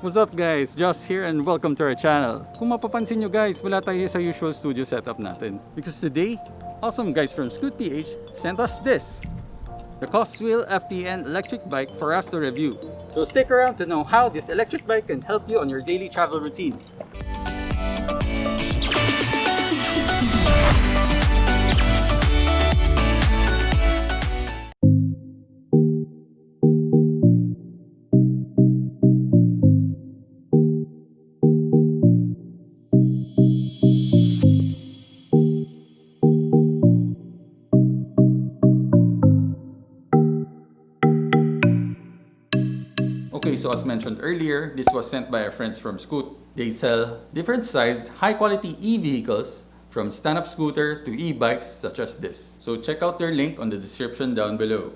What's up guys? Josh here and welcome to our channel. Kung mapapansin nyo guys, wala tayo sa usual studio setup natin. Because today, awesome guys from Skoot PH sent us this. The Coswheel FTN electric bike for us to review. So stick around to know how this electric bike can help you on your daily travel routine. Okay, so as mentioned earlier, this was sent by our friends from Skoot. They sell different sized, high-quality e-vehicles from stand-up scooter to e-bikes such as this. So check out their link on the description down below.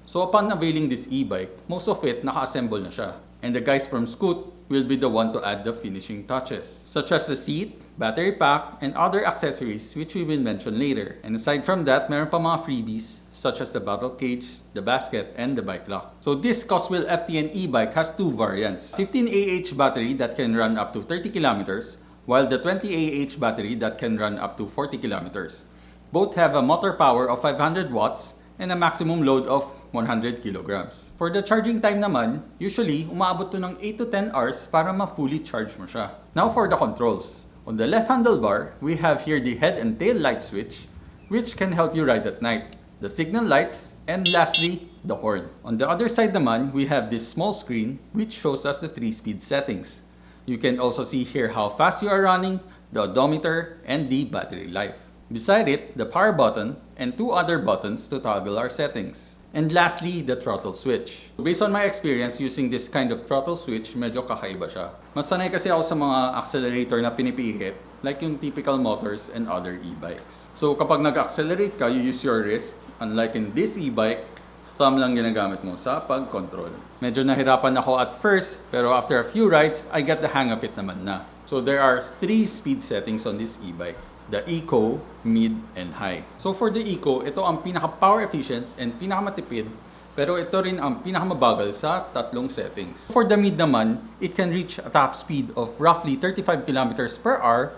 So upon availing this e-bike, most of it naka-assemble na siya. And the guys from Skoot will be the one to add the finishing touches, such as the seat, battery pack, and other accessories which we will mention later. And aside from that, meron pa mga freebies such as the battle cage, the basket, and the bike lock. So this Coswheel FTN e-bike has two variants. 15 Ah battery that can run up to 30 kilometers, while the 20 Ah battery that can run up to 40 kilometers. Both have a motor power of 500 watts and a maximum load of 100 kilograms. For the charging time naman, usually umaabot to ng 8 to 10 hours para ma-fully charge mo siya. Now for the controls. On the left handlebar, we have here the head and tail light switch, which can help you ride at night, the signal lights, and lastly, the horn. On the other side naman, we have this small screen which shows us the 3-speed settings. You can also see here how fast you are running, the odometer, and the battery life. Beside it, the power button and two other buttons to toggle our settings. And lastly, the throttle switch. Based on my experience using this kind of throttle switch, medyo kakaiba siya. Mas sanay kasi ako sa mga accelerator na pinipihit, like yung typical motors and other e-bikes. So kapag nag-accelerate ka, you use your wrist. Unlike in this e-bike, thumb lang ginagamit mo sa pag-control. Medyo nahirapan ako at first, pero after a few rides, I got the hang of it naman na. So there are 3 speed settings on this e-bike. The Eco, Mid, and High. So for the Eco, ito ang pinaka-power efficient and pinaka-matipid, pero ito rin ang pinaka-mabagal sa tatlong settings. For the Mid naman, it can reach a top speed of roughly 35 kilometers per hour,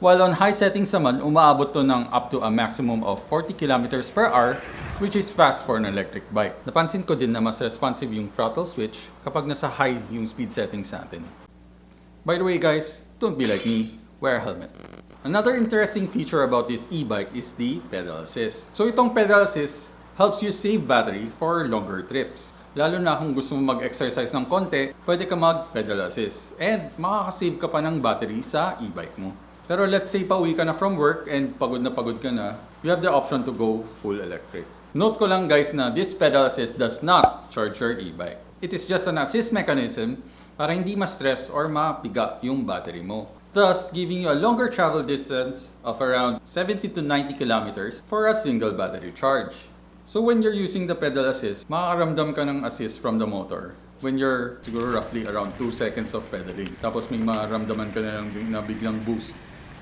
while on high settings naman, umaabot to ng up to a maximum of 40 kilometers per hour, which is fast for an electric bike. Napansin ko din na mas responsive yung throttle switch kapag nasa high yung speed settings natin. By the way guys, don't be like me, wear a helmet. Another interesting feature about this e-bike is the pedal assist. So itong pedal assist helps you save battery for longer trips. Lalo na kung gusto mo mag-exercise ng konti, pwede ka mag-pedal assist. And makakasave ka pa ng battery sa e-bike mo. Pero let's say pauwi ka na from work and pagod ka na, you have the option to go full electric. Note ko lang guys na this pedal assist does not charge your e-bike. It is just an assist mechanism para hindi ma-stress or mapiga yung battery mo, thus giving you a longer travel distance of around 70 to 90 kilometers for a single battery charge. So when you're using the pedal assist, makakaramdam ka ng assist from the motor when you're siguro roughly around 2 seconds of pedaling. Tapos may mararamdaman ka na biglang boost.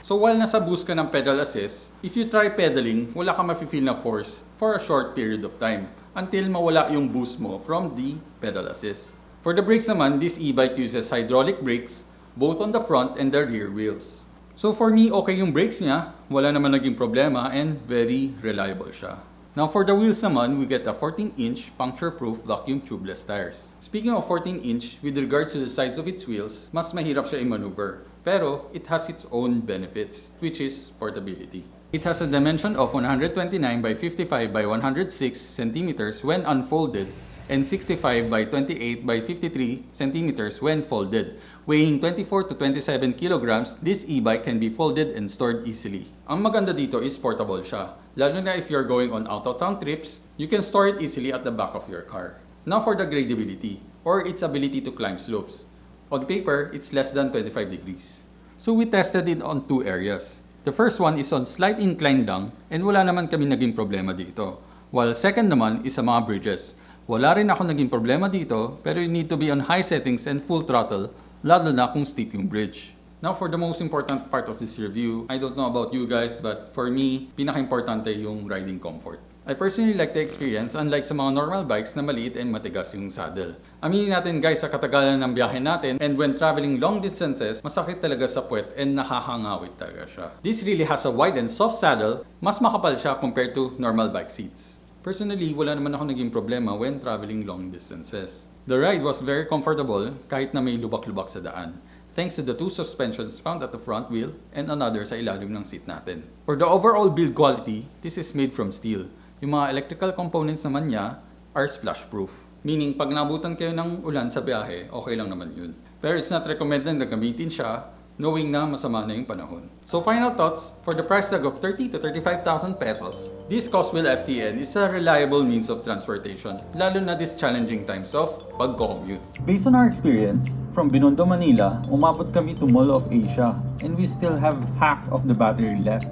So while nasa boost ka ng pedal assist, if you try pedaling, wala ka mafe-feel na force for a short period of time until mawala yung boost mo from the pedal assist. For the brakes naman, this e-bike uses hydraulic brakes both on the front and the rear wheels. So for me, okay yung brakes niya, wala naman naging problema, and very reliable siya. Now for the wheels naman, we get a 14-inch puncture-proof vacuum tubeless tires. Speaking of 14-inch, with regards to the size of its wheels, mas mahirap siya i-maneuver. Pero it has its own benefits, which is portability. It has a dimension of 129 by 55 by 106 centimeters when unfolded, and 65 by 28 by 53 centimeters when folded. Weighing 24 to 27 kilograms, this e-bike can be folded and stored easily. Ang maganda dito is portable siya. Lalo na if you're going on out-of-town trips, you can store it easily at the back of your car. Now for the gradability, or its ability to climb slopes. On paper, it's less than 25 degrees. So we tested it on 2 areas. The first one is on slight incline lang, and wala naman kami naging problema dito. While second naman is sa mga bridges. Wala rin ako naging problema dito, pero you need to be on high settings and full throttle, lalo na kung steep yung bridge. Now for the most important part of this review, I don't know about you guys, but for me, pinaka-importante yung riding comfort. I personally like the experience unlike sa mga normal bikes na maliit and matigas yung saddle. Aminin natin guys sa katagalan ng biyahe natin and when traveling long distances, masakit talaga sa puwet and nakakangawit talaga siya. This really has a wide and soft saddle, mas makapal siya compared to normal bike seats. Personally, wala naman ako naging problema when traveling long distances. The ride was very comfortable kahit na may lubak-lubak sa daan. Thanks to the two suspensions found at the front wheel and another sa ilalim ng seat natin. For the overall build quality, this is made from steel. Yung mga electrical components naman niya are splash-proof. Meaning, pag nabutan kayo ng ulan sa biyahe, okay lang naman yun. Pero it's not recommended na gamitin siya knowing na masama na yung panahon. So final thoughts, for the price tag of 30 to 35,000 pesos, this Coswheel FTN is a reliable means of transportation, lalo na these challenging times of pag-commute. Based on our experience, from Binondo, Manila, umabot kami to Mall of Asia and we still have half of the battery left.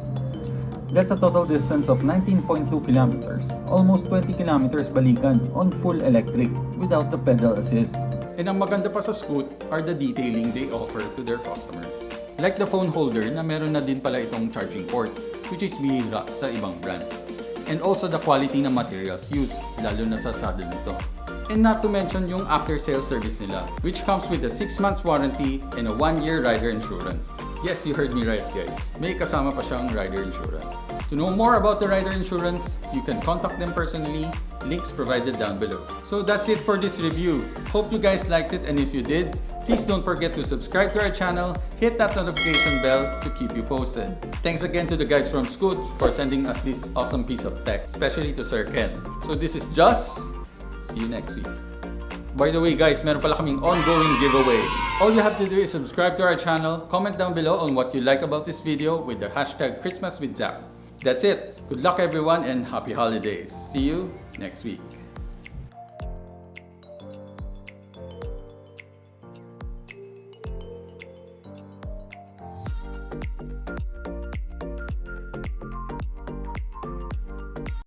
That's a total distance of 19.2 kilometers, almost 20 kilometers balikan on full electric without the pedal assist. And ang maganda pa sa Skoot are the detailing they offer to their customers. Like the phone holder na meron na din pala itong charging port, which is bihira sa ibang brands. And also the quality ng materials used, lalo na sa saddle nito. And not to mention yung after-sales service nila, which comes with a 6 months warranty and a 1-year rider insurance. Yes, you heard me right guys. May kasama pa siyang rider insurance. To know more about the rider insurance, you can contact them personally. Links provided down below. So that's it for this review. Hope you guys liked it, and if you did, please don't forget to subscribe to our channel, hit that notification bell to keep you posted. Thanks again to the guys from Skoot for sending us this awesome piece of tech, especially to Sir Ken. So this is Just. See you next week. By the way guys, meron pala kaming ongoing giveaway. All you have to do is subscribe to our channel, comment down below on what you like about this video with the hashtag Christmas with Zapp. That's it. Good luck everyone and happy holidays. See you next week.